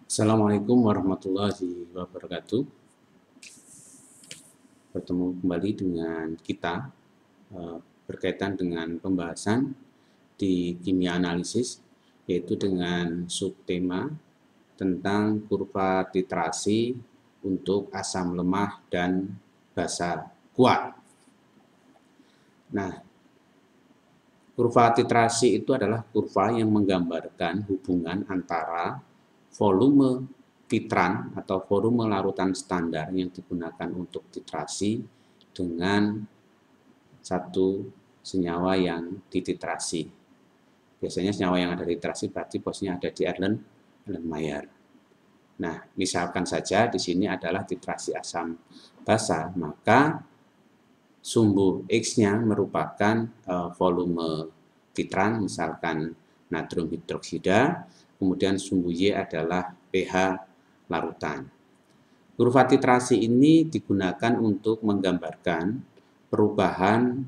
Assalamualaikum warahmatullahi wabarakatuh. Bertemu kembali dengan kita berkaitan dengan pembahasan di kimia analisis, yaitu dengan subtema tentang kurva titrasi untuk asam lemah dan basa kuat. Nah, kurva titrasi itu adalah kurva yang menggambarkan hubungan antara volume titran atau volume larutan standar yang digunakan untuk titrasi dengan satu senyawa yang dititrasi. Biasanya senyawa yang ada di titrasi berarti posisinya ada di Erlenmeyer. Nah, misalkan saja di sini adalah titrasi asam basa, maka sumbu X-nya merupakan volume titran, misalkan natrium hidroksida, kemudian sumbu Y adalah pH larutan. Kurva titrasi ini digunakan untuk menggambarkan perubahan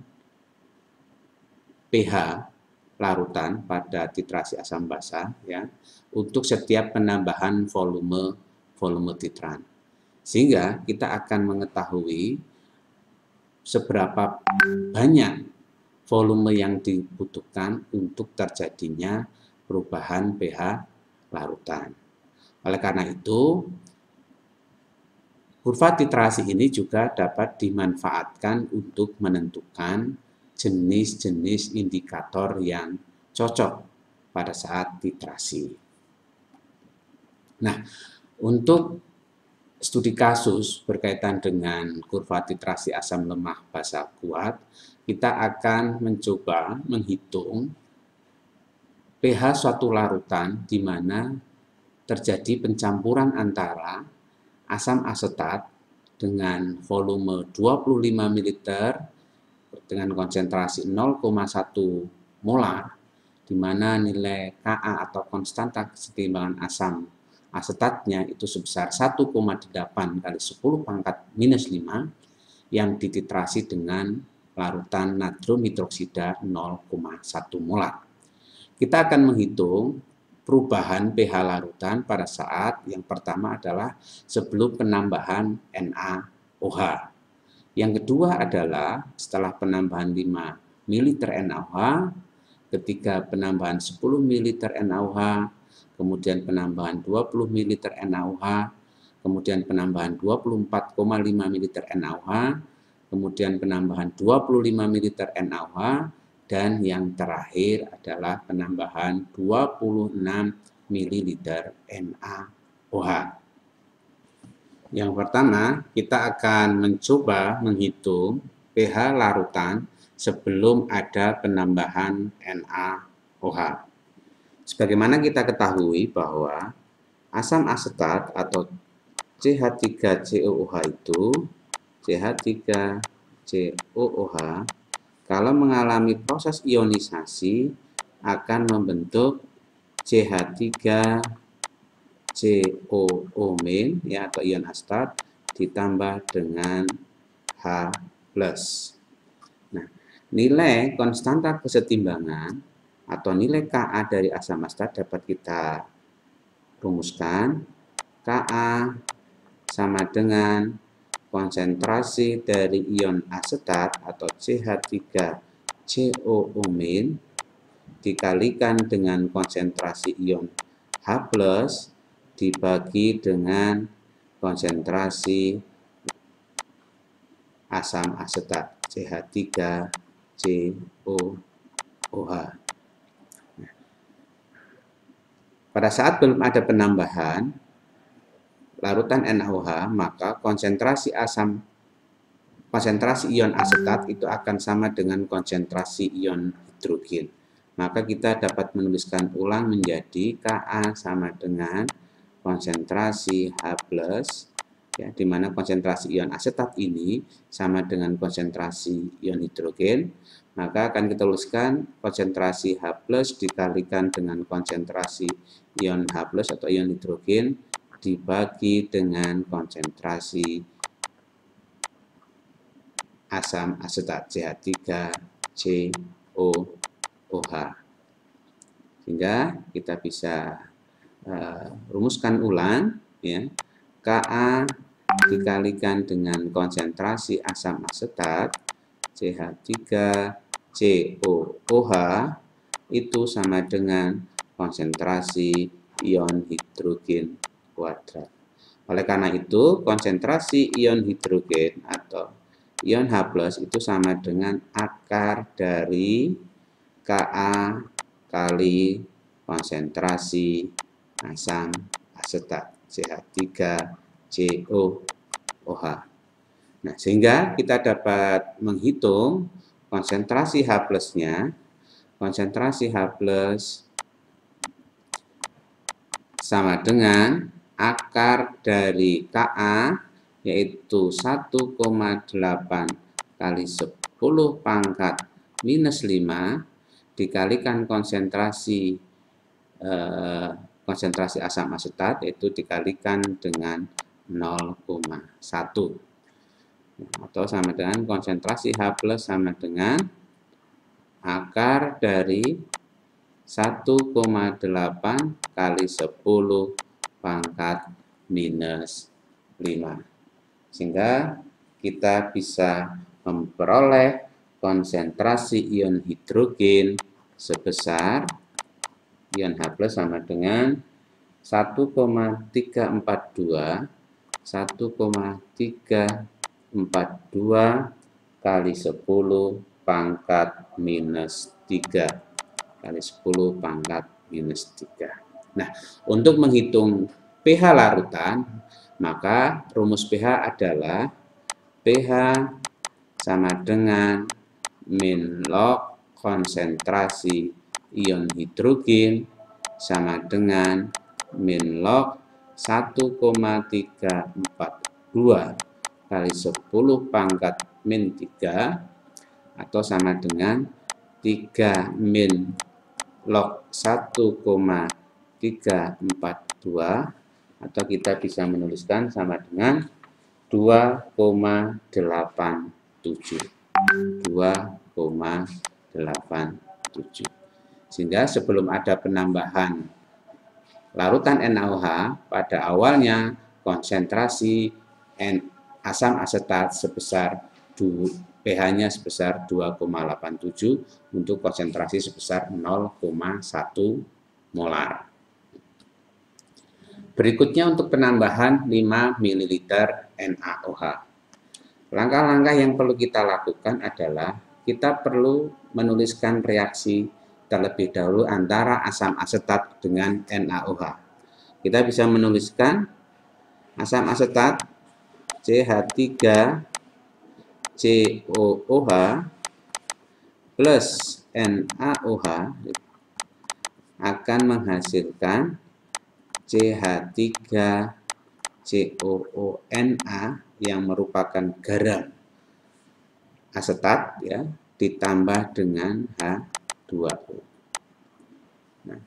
pH larutan pada titrasi asam basa ya, untuk setiap penambahan volume titran. Sehingga kita akan mengetahui seberapa banyak volume yang dibutuhkan untuk terjadinya perubahan pH larutan. Oleh karena itu, kurva titrasi ini juga dapat dimanfaatkan untuk menentukan jenis-jenis indikator yang cocok pada saat titrasi. Nah, untuk studi kasus berkaitan dengan kurva titrasi asam lemah basa kuat, kita akan mencoba menghitung pH suatu larutan di mana terjadi pencampuran antara asam asetat dengan volume 25 ml dengan konsentrasi 0,1 molar, di mana nilai Ka atau konstanta kesetimbangan asam asetatnya itu sebesar 1,8 kali 10 pangkat minus 5 yang dititrasi dengan larutan natrium hidroksida 0,1 molar. Kita akan menghitung perubahan pH larutan pada saat yang pertama adalah sebelum penambahan NaOH. Yang kedua adalah setelah penambahan 5 ml NaOH, ketika penambahan 10 ml NaOH, kemudian penambahan 20 ml NaOH, kemudian penambahan 24,5 ml NaOH, kemudian penambahan 25 ml NaOH, dan yang terakhir adalah penambahan 26 ml NaOH. Yang pertama, kita akan mencoba menghitung pH larutan sebelum ada penambahan NaOH. Sebagaimana kita ketahui bahwa asam asetat atau CH3COOH itu CH3COOH kalau mengalami proses ionisasi akan membentuk CH3COO- ya, atau ion asetat ditambah dengan H+. Nah, nilai konstanta kesetimbangan atau nilai Ka dari asam asetat dapat kita rumuskan. Ka sama dengan konsentrasi dari ion asetat atau CH3COO- dikalikan dengan konsentrasi ion H+ dibagi dengan konsentrasi asam asetat CH3COOH. Pada saat belum ada penambahan larutan NaOH, maka konsentrasi ion asetat itu akan sama dengan konsentrasi ion hidrogen. Maka kita dapat menuliskan ulang menjadi Ka sama dengan konsentrasi H+, ya, di mana konsentrasi ion asetat ini sama dengan konsentrasi ion hidrogen. Maka akan kita tuliskan konsentrasi H+ dikalikan dengan konsentrasi ion H+ atau ion hidrogen dibagi dengan konsentrasi asam asetat CH3COOH. Sehingga kita bisa rumuskan ulang ya. Ka dikalikan dengan konsentrasi asam asetat CH3COOH itu sama dengan konsentrasi ion hidrogen kuadrat. Oleh karena itu, konsentrasi ion hidrogen atau ion H+ itu sama dengan akar dari Ka kali konsentrasi asam asetat CH3COOH. Nah, sehingga kita dapat menghitung konsentrasi H+-nya. Konsentrasi H+ sama dengan akar dari Ka, yaitu 1,8 kali 10 pangkat minus 5 dikalikan konsentrasi asam asetat, yaitu dikalikan dengan 0,1 atau sama dengan konsentrasi H+ sama dengan akar dari 1,8 kali 10 pangkat minus 5. Sehingga kita bisa memperoleh konsentrasi ion hidrogen sebesar ion H+ sama dengan 1,342 kali 10 pangkat minus 3 kali 10 pangkat minus 3. Nah, untuk menghitung pH larutan, maka rumus pH adalah pH sama dengan min log konsentrasi ion hidrogen sama dengan min log 1,342 kali 10 pangkat min 3 atau sama dengan 3 min log 1,342 atau kita bisa menuliskan sama dengan 2,87. Sehingga sebelum ada penambahan larutan NaOH, pada awalnya konsentrasi asam asetat sebesar pH-nya sebesar 2,87 untuk konsentrasi sebesar 0,1 molar. Berikutnya untuk penambahan 5 ml NaOH. Langkah-langkah yang perlu kita lakukan adalah kita perlu menuliskan reaksi terlebih dahulu antara asam asetat dengan NaOH. Kita bisa menuliskan asam asetat CH3COOH plus NaOH akan menghasilkan CH3COONA yang merupakan garam asetat ya, ditambah dengan H2O. Nah,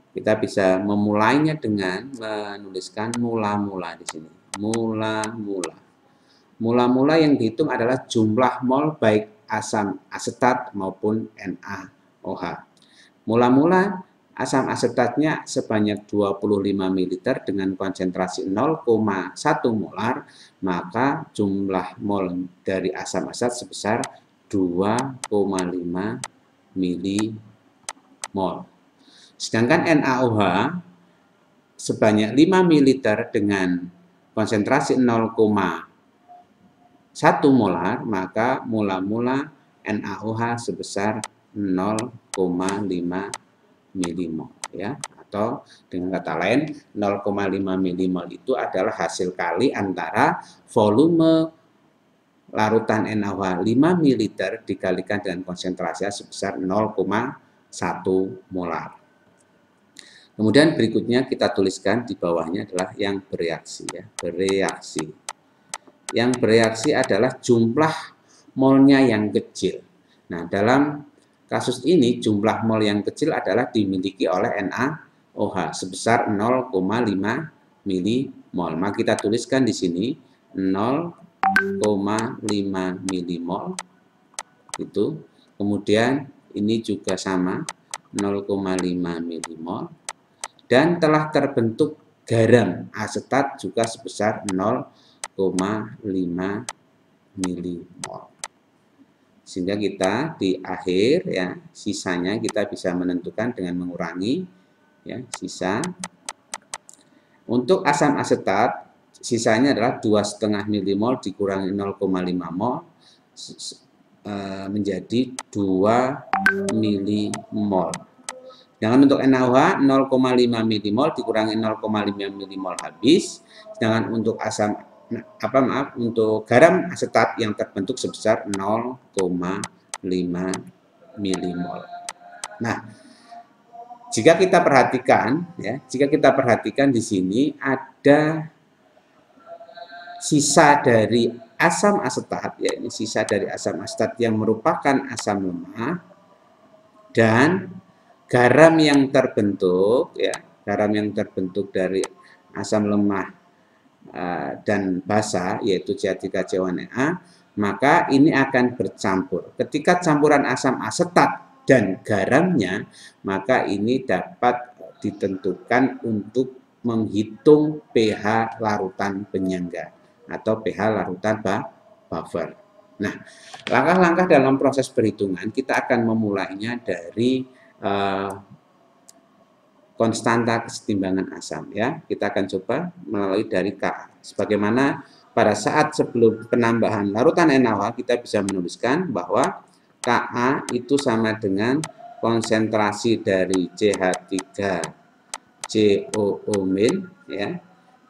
kita bisa memulainya dengan menuliskan mula-mula di sini. Mula-mula yang dihitung adalah jumlah mol baik asam asetat maupun NaOH. Mula-mula asam asetatnya sebanyak 25 ml dengan konsentrasi 0,1 molar, maka jumlah mol dari asam asetat sebesar 2,5 milimol. Sedangkan NaOH sebanyak 5 ml dengan konsentrasi 0,1 molar, maka mula-mula NaOH sebesar 0,5 milimol ya, atau dengan kata lain 0,5 milimol itu adalah hasil kali antara volume larutan NaOH 5 ml dikalikan dengan konsentrasi sebesar 0,1 molar. Kemudian berikutnya kita tuliskan di bawahnya adalah yang bereaksi ya, bereaksi. Yang bereaksi adalah jumlah molnya yang kecil. Nah, dalam kasus ini jumlah mol yang kecil adalah dimiliki oleh NaOH sebesar 0,5 milimol. Maka kita tuliskan di sini 0,5 milimol itu. Kemudian ini juga sama 0,5 milimol. dan telah terbentuk garam asetat juga sebesar 0,5 milimol. Sehingga kita di akhir ya, sisanya kita bisa menentukan dengan mengurangi ya, sisa. Untuk asam asetat sisanya adalah 2,5 milimol dikurangi 0,5 mol menjadi 2 milimol. Sedangkan untuk NaOH 0,5 milimol dikurangi 0,5 milimol habis. Sedangkan untuk untuk garam asetat yang terbentuk sebesar 0,5 milimol. Nah, jika kita perhatikan di sini ada sisa dari asam asetat, ya ini sisa dari asam asetat yang merupakan asam lemah, dan garam yang terbentuk, ya garam yang terbentuk dari asam lemah dan basa, yaitu CH3CONA, maka ini akan bercampur. Ketika campuran asam asetat dan garamnya, maka ini dapat ditentukan untuk menghitung pH larutan penyangga atau pH larutan buffer. Nah, langkah-langkah dalam proses perhitungan kita akan memulainya dari konstanta kesetimbangan asam ya. Kita akan coba melalui dari Ka. Sebagaimana pada saat sebelum penambahan larutan NaOH kita bisa menuliskan bahwa Ka itu sama dengan konsentrasi dari CH3COO- ya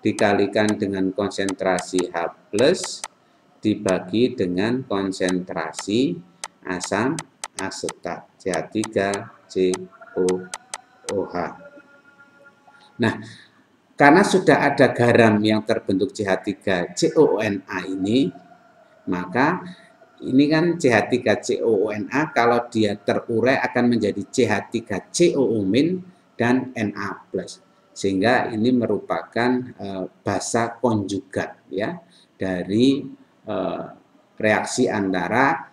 dikalikan dengan konsentrasi H+ dibagi dengan konsentrasi asam asetat CH3COOH. Nah, karena sudah ada garam yang terbentuk CH3COONA ini, maka ini kan CH3COONA kalau dia terurai akan menjadi CH3COO- dan Na+. Sehingga ini merupakan basa konjugat ya dari reaksi antara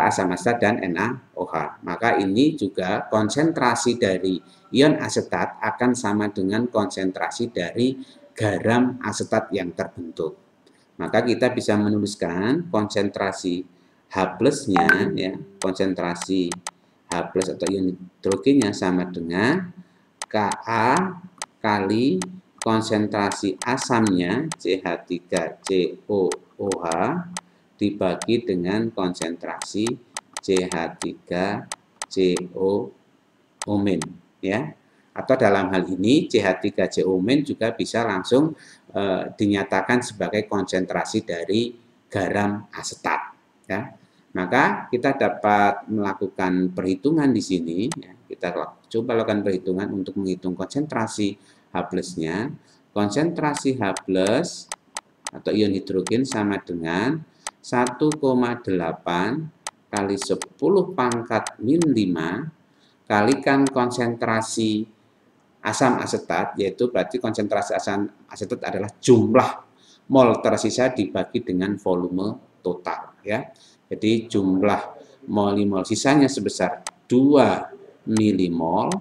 asam asetat dan NaOH. Maka ini juga konsentrasi dari ion asetat akan sama dengan konsentrasi dari garam asetat yang terbentuk. Maka kita bisa menuliskan konsentrasi H+-nya ya, konsentrasi H+ atau ion hidrogennya sama dengan Ka kali konsentrasi asamnya CH3COOH dibagi dengan konsentrasi CH3COO- ya. Atau dalam hal ini CH3COO- juga bisa langsung dinyatakan sebagai konsentrasi dari garam asetat ya. Maka kita dapat melakukan perhitungan di sini ya. Kita coba lakukan perhitungan untuk menghitung konsentrasi H+-nya. Konsentrasi H+ atau ion hidrogen sama dengan 1,8 kali 10 pangkat min 5 kalikan konsentrasi asam asetat, yaitu berarti konsentrasi asam asetat adalah jumlah mol tersisa dibagi dengan volume total ya. Jadi jumlah mol sisanya sebesar 2 milimol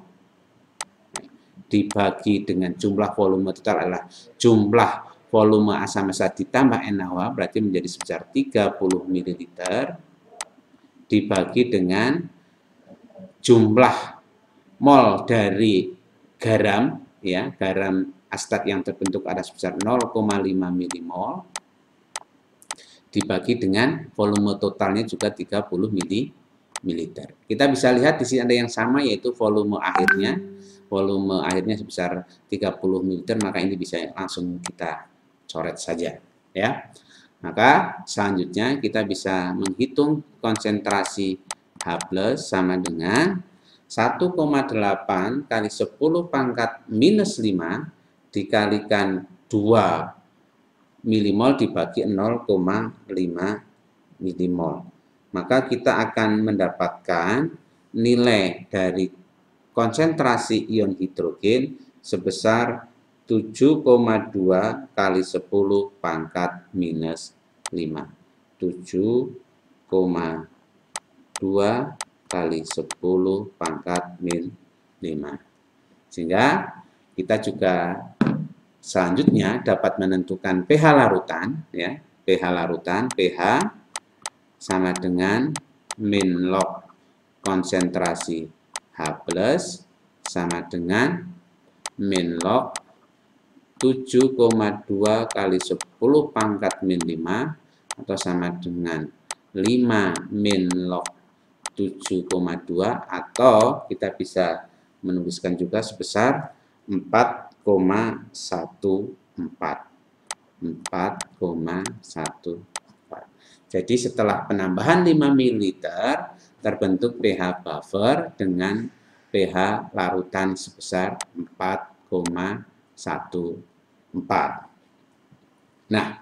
dibagi dengan jumlah volume total adalah jumlah volume asam asetat ditambah NaOH, berarti menjadi sebesar 30 ml dibagi dengan jumlah mol dari garam ya, garam asetat yang terbentuk ada sebesar 0,5 milimol dibagi dengan volume totalnya juga 30 ml. Kita bisa lihat di sini ada yang sama, yaitu volume akhirnya sebesar 30 ml, maka ini bisa langsung kita coret saja ya. Maka selanjutnya kita bisa menghitung konsentrasi H+ sama dengan 1,8 kali 10 pangkat minus 5 dikalikan 2 milimol dibagi 0,5 milimol. Maka kita akan mendapatkan nilai dari konsentrasi ion hidrogen sebesar 7,2 kali 10 pangkat minus 5. 7,2 kali 10 pangkat min 5. Sehingga kita juga selanjutnya dapat menentukan pH larutan, ya. pH larutan, pH sama dengan min log konsentrasi H+ sama dengan min log 7,2 kali 10 pangkat min 5 atau sama dengan 5 min log 7,2 atau kita bisa menuliskan juga sebesar 4,14. Jadi setelah penambahan 5 ml terbentuk pH buffer dengan pH larutan sebesar 4,14. Nah,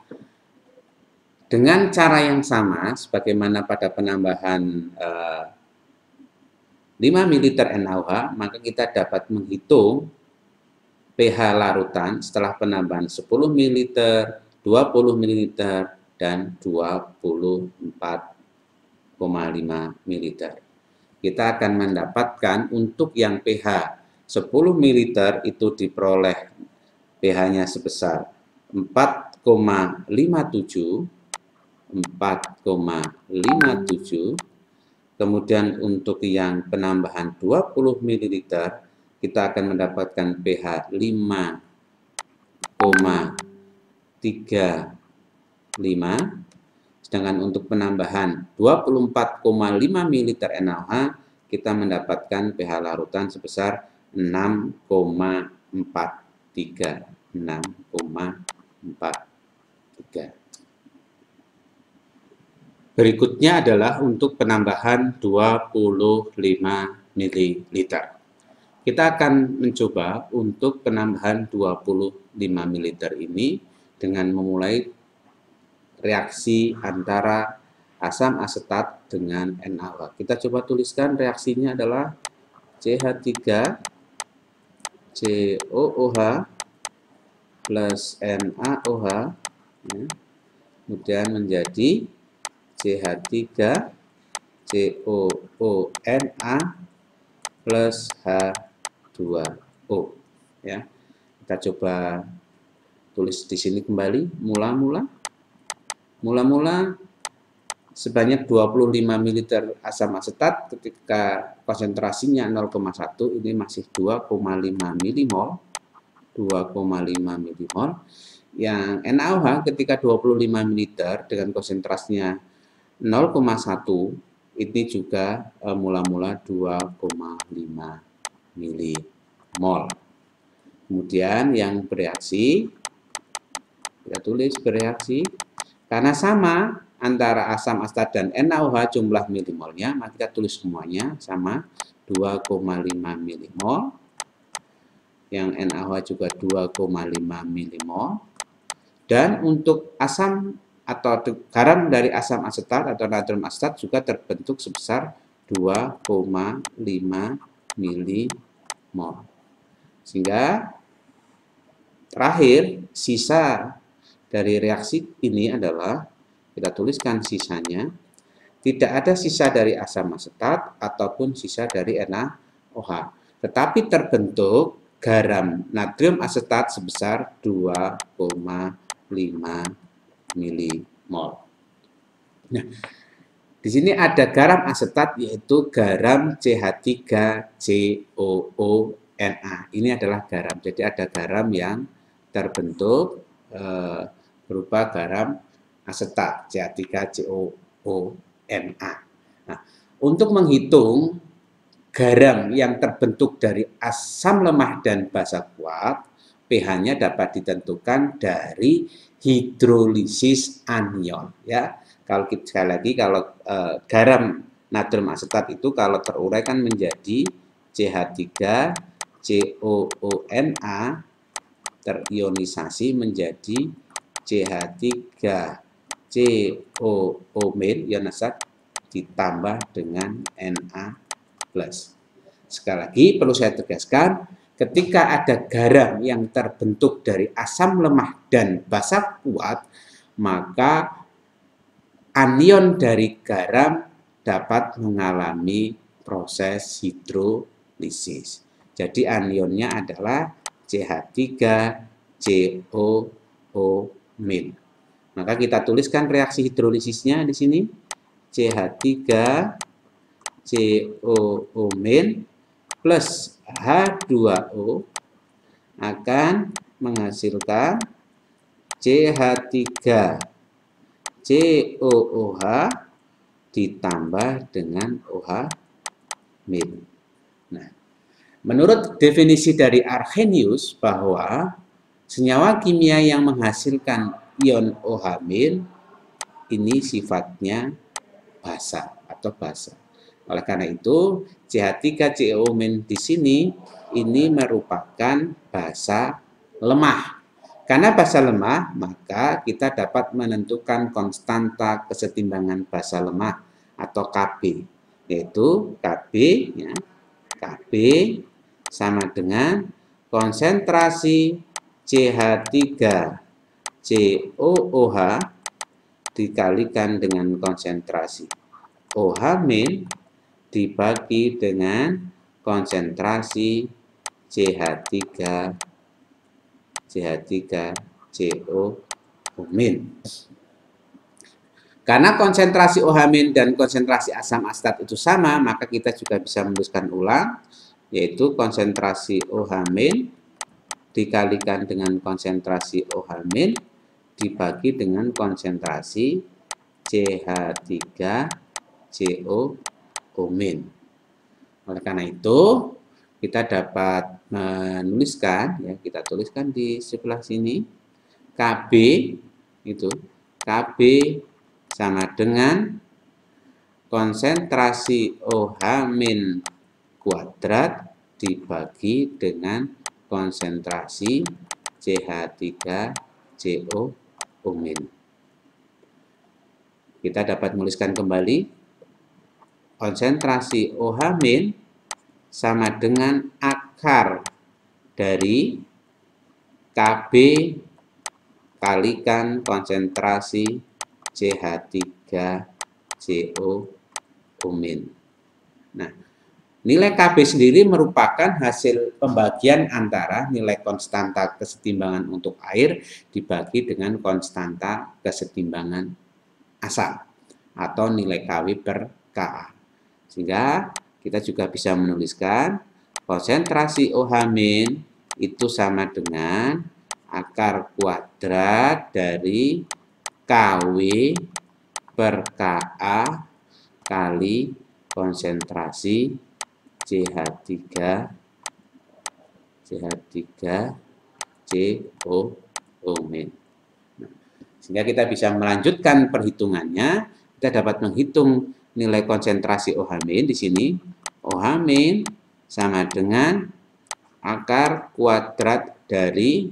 dengan cara yang sama sebagaimana pada penambahan 5 ml NaOH, maka kita dapat menghitung pH larutan setelah penambahan 10 ml, 20 ml, dan 24,5 ml. Kita akan mendapatkan untuk yang pH 10 ml itu diperoleh pH-nya sebesar 4,57. Kemudian untuk yang penambahan 20 ml kita akan mendapatkan pH 5,35. Sedangkan untuk penambahan 24,5 ml NaOH kita mendapatkan pH larutan sebesar 6,43. Berikutnya adalah untuk penambahan 25 ml. Kita akan mencoba untuk penambahan 25 ml ini dengan memulai reaksi antara asam asetat dengan NaOH. Kita coba tuliskan reaksinya adalah CH3COOH plus NaOH, ya. Kemudian menjadi CH3COONa plus H2O, ya. Kita coba tulis di sini kembali mula-mula sebanyak 25 ml asam asetat ketika konsentrasinya 0,1 ini masih 2,5 mmol. Yang NaOH ketika 25 ml dengan konsentrasinya 0,1 ini juga mula-mula 2,5 mmol. Kemudian yang bereaksi, kita tulis bereaksi, karena sama antara asam asetat dan NaOH jumlah milimolnya, maka kita tulis semuanya sama 2,5 mmol. Yang NaOH juga 2,5 mmol. Dan untuk asam atau garam dari asam asetat atau natrium asetat juga terbentuk sebesar 2,5 mmol. Sehingga terakhir sisa dari reaksi ini adalah, kita tuliskan sisanya, tidak ada sisa dari asam asetat ataupun sisa dari NaOH. Tetapi terbentuk garam natrium asetat sebesar 2,5 mmol. Nah, di sini ada garam asetat yaitu garam CH3COONa. Ini adalah garam. Jadi ada garam yang terbentuk berupa garam asetat CH3COONa. Nah, untuk menghitung garam yang terbentuk dari asam lemah dan basa kuat, pH-nya dapat ditentukan dari hidrolisis anion, ya. Kalau sekali lagi kalau garam natrium asetat itu kalau terurai kan menjadi CH3COONa terionisasi menjadi CH3COO- ion asetat ditambah dengan Na+. Sekali lagi perlu saya tegaskan, ketika ada garam yang terbentuk dari asam lemah dan basa kuat, maka anion dari garam dapat mengalami proses hidrolisis. Jadi anionnya adalah CH3COO-. Maka kita tuliskan reaksi hidrolisisnya di sini. CH3COO- plus H2O akan menghasilkan CH3COOH ditambah dengan OH-. Nah, menurut definisi dari Arrhenius bahwa senyawa kimia yang menghasilkan ion OH- ini sifatnya basa atau basa. Oleh karena itu, CH3COO- di sini ini merupakan basa lemah. Karena basa lemah, maka kita dapat menentukan konstanta kesetimbangan basa lemah atau Kb, yaitu Kb, ya, Kb sama dengan konsentrasi CH3COOH dikalikan dengan konsentrasi OH- dibagi dengan konsentrasi CH3COO-. Karena konsentrasi OH- dan konsentrasi asam asetat itu sama, maka kita juga bisa menuliskan ulang, yaitu konsentrasi OH- dikalikan dengan konsentrasi OH- dibagi dengan konsentrasi CH3COO-. Oleh karena itu, kita dapat menuliskan, ya, kita tuliskan di sebelah sini, Kb itu Kb sama dengan konsentrasi OH- kuadrat dibagi dengan konsentrasi CH3COO-. Kita dapat menuliskan kembali konsentrasi OH- sama dengan akar dari Kb kalikan konsentrasi CH3COO-. Nah, nilai Kb sendiri merupakan hasil pembagian antara nilai konstanta kesetimbangan untuk air dibagi dengan konstanta kesetimbangan asam atau nilai Kw per Ka. Sehingga kita juga bisa menuliskan konsentrasi OH- itu sama dengan akar kuadrat dari Kw per Ka kali konsentrasi CH3COO-. Sehingga kita bisa melanjutkan perhitungannya, kita dapat menghitung nilai konsentrasi OH- di sini. OH- sama dengan akar kuadrat dari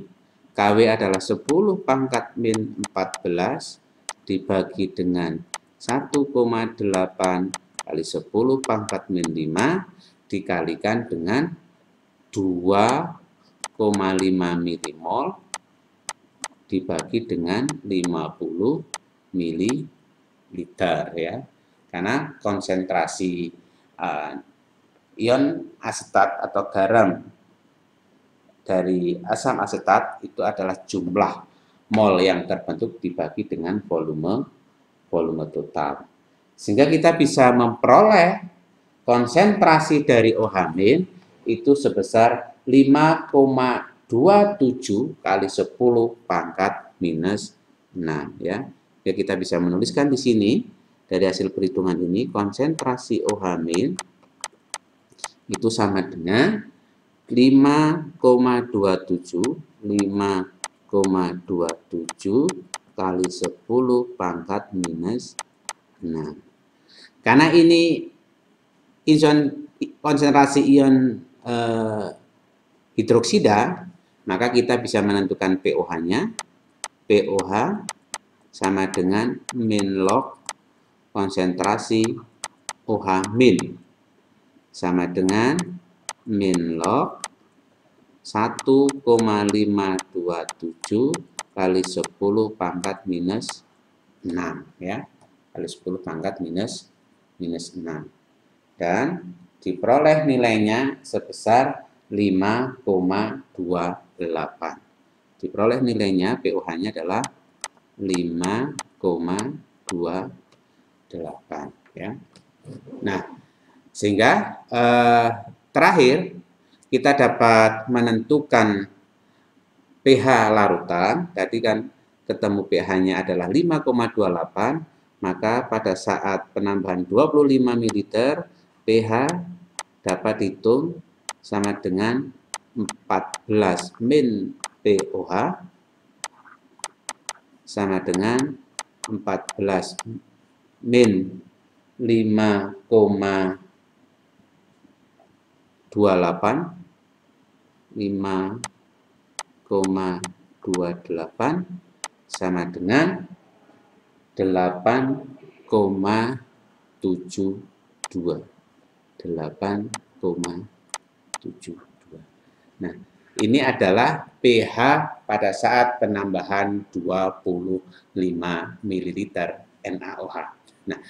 Kw adalah 10 pangkat min 14 dibagi dengan 1,8 kali 10 pangkat min 5 dikalikan dengan 2,5 milimol dibagi dengan 50 mililiter, ya. Karena konsentrasi ion asetat atau garam dari asam asetat itu adalah jumlah mol yang terbentuk dibagi dengan volume total. Sehingga kita bisa memperoleh konsentrasi dari OH- itu sebesar 5,27 kali 10 pangkat minus 6, ya. Jadi kita bisa menuliskan di sini dari hasil perhitungan ini konsentrasi OH- itu sama dengan 5,27 kali 10 pangkat minus 6. Karena ini konsentrasi ion hidroksida, maka kita bisa menentukan pOH-nya. pOH sama dengan min log konsentrasi OH- sama dengan min log 1,527 kali 10 pangkat minus 6, ya. Kali 10 pangkat minus 6. Dan diperoleh nilainya sebesar 5,28. Diperoleh nilainya pOH-nya adalah 5,28 ya. Nah, sehingga terakhir kita dapat menentukan pH larutan. Tadi kan ketemu pH-nya adalah 5,28, maka pada saat penambahan 25 ml pH dapat dihitung sama dengan 14 min pOH sama dengan 14 min 5,28 sama dengan 8,72. 8,72. Nah, ini adalah pH pada saat penambahan 25 ml NaOH. Nah,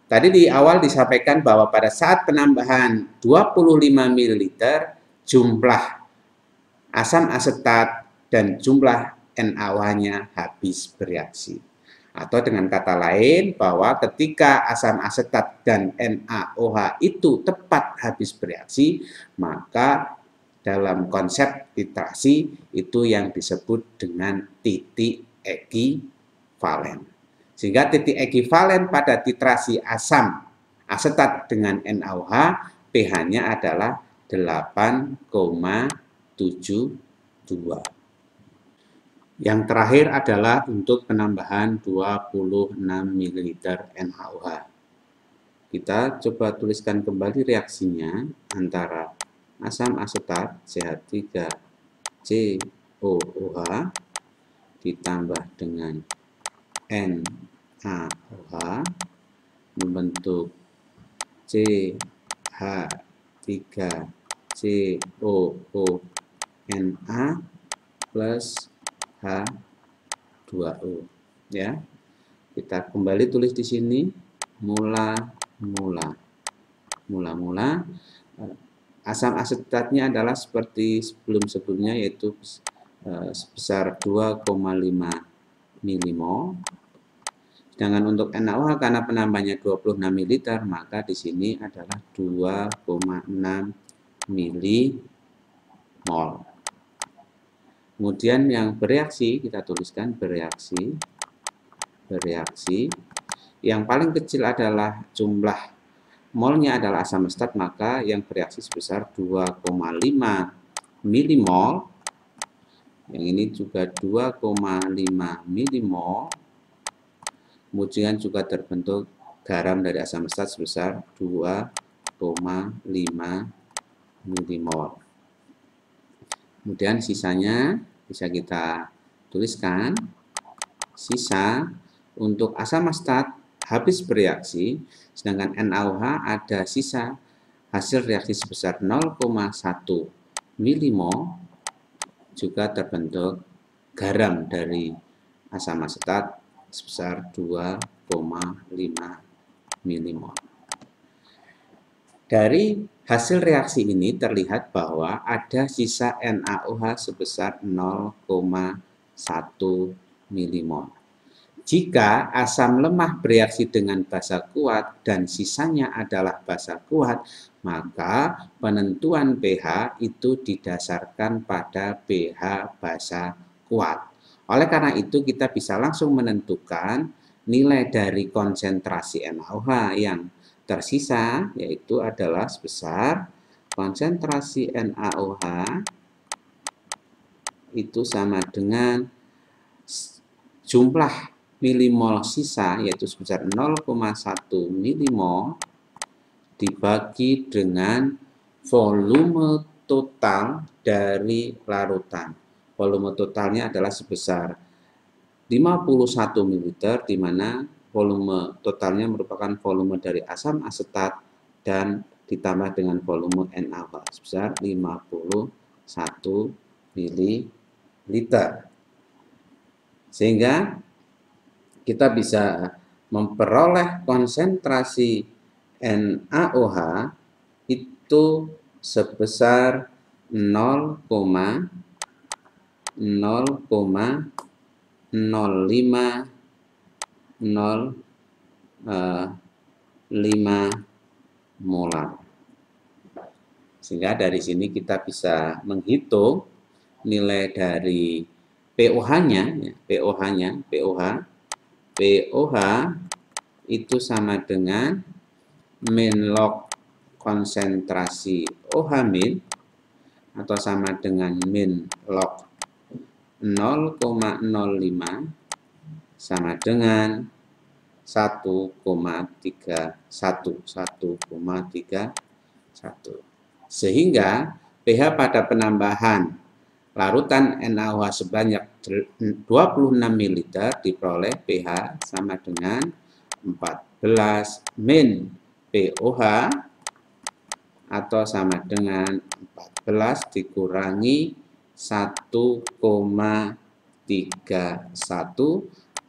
tadi di awal disampaikan bahwa pada saat penambahan 25 ml jumlah asam asetat dan jumlah NaOH-nya habis bereaksi. Atau dengan kata lain bahwa ketika asam asetat dan NaOH itu tepat habis bereaksi, maka dalam konsep titrasi itu yang disebut dengan titik ekivalen. Sehingga titik ekivalen pada titrasi asam asetat dengan NaOH pH-nya adalah 8,72. Yang terakhir adalah untuk penambahan 26 ml NaOH. Kita coba tuliskan kembali reaksinya antara asam asetat CH3COOH ditambah dengan NaOH membentuk CH3COONA plus H2O ya. Kita kembali tulis di sini mula asam asetatnya adalah seperti sebelumnya yaitu sebesar 2,5 milimol. Sedangkan untuk NaOH karena penambahnya 26 ml maka di sini adalah 2,6 milimol. Kemudian yang bereaksi, kita tuliskan bereaksi. Yang paling kecil adalah jumlah molnya adalah asam asetat, maka yang bereaksi sebesar 2,5 milimol. Yang ini juga 2,5 milimol. Kemudian juga terbentuk garam dari asam asetat sebesar 2,5 milimol. Kemudian sisanya bisa kita tuliskan. Sisa untuk asam asetat habis bereaksi, sedangkan NaOH ada sisa hasil reaksi sebesar 0,1 milimol, juga terbentuk garam dari asam asetat sebesar 2,5 milimol. Dari hasil reaksi ini terlihat bahwa ada sisa NaOH sebesar 0,1 milimol. Jika asam lemah bereaksi dengan basa kuat dan sisanya adalah basa kuat, maka penentuan pH itu didasarkan pada pH basa kuat. Oleh karena itu kita bisa langsung menentukan nilai dari konsentrasi NaOH yang tersisa, yaitu adalah sebesar konsentrasi NaOH itu sama dengan jumlah milimol sisa, yaitu sebesar 0,1 milimol dibagi dengan volume total dari larutan. Volume totalnya adalah sebesar 51 ml, di mana volume totalnya merupakan volume dari asam asetat dan ditambah dengan volume NaOH sebesar 51 ml. Sehingga kita bisa memperoleh konsentrasi NaOH itu sebesar 0,0505 molar. Sehingga dari sini kita bisa menghitung nilai dari pOH-nya, pOH itu sama dengan min log konsentrasi OH min atau sama dengan min log 0,05 sama dengan 1,31. Sehingga pH pada penambahan larutan NaOH sebanyak 26 ml diperoleh pH sama dengan 14 min pOH atau sama dengan 14 dikurangi 1,31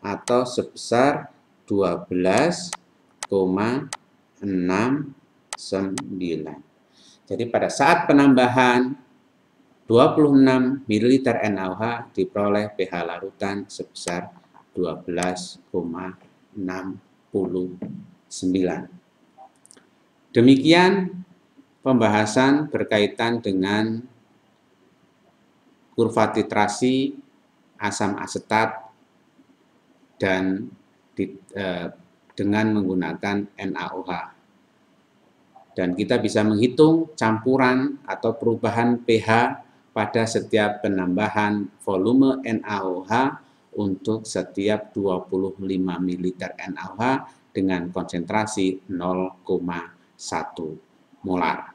atau sebesar 12,69. Jadi pada saat penambahan 26 ml NaOH diperoleh pH larutan sebesar 12,69. Demikian pembahasan berkaitan dengan kurva titrasi asam asetat dan dengan menggunakan NaOH. Dan kita bisa menghitung campuran atau perubahan pH pada setiap penambahan volume NaOH untuk setiap 25 ml NaOH dengan konsentrasi 0,1 molar.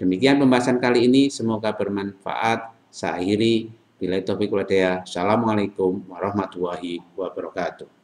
Demikian pembahasan kali ini, semoga bermanfaat. Saya akhiri, billahi taufiq wal hidayah. Assalamualaikum warahmatullahi wabarakatuh.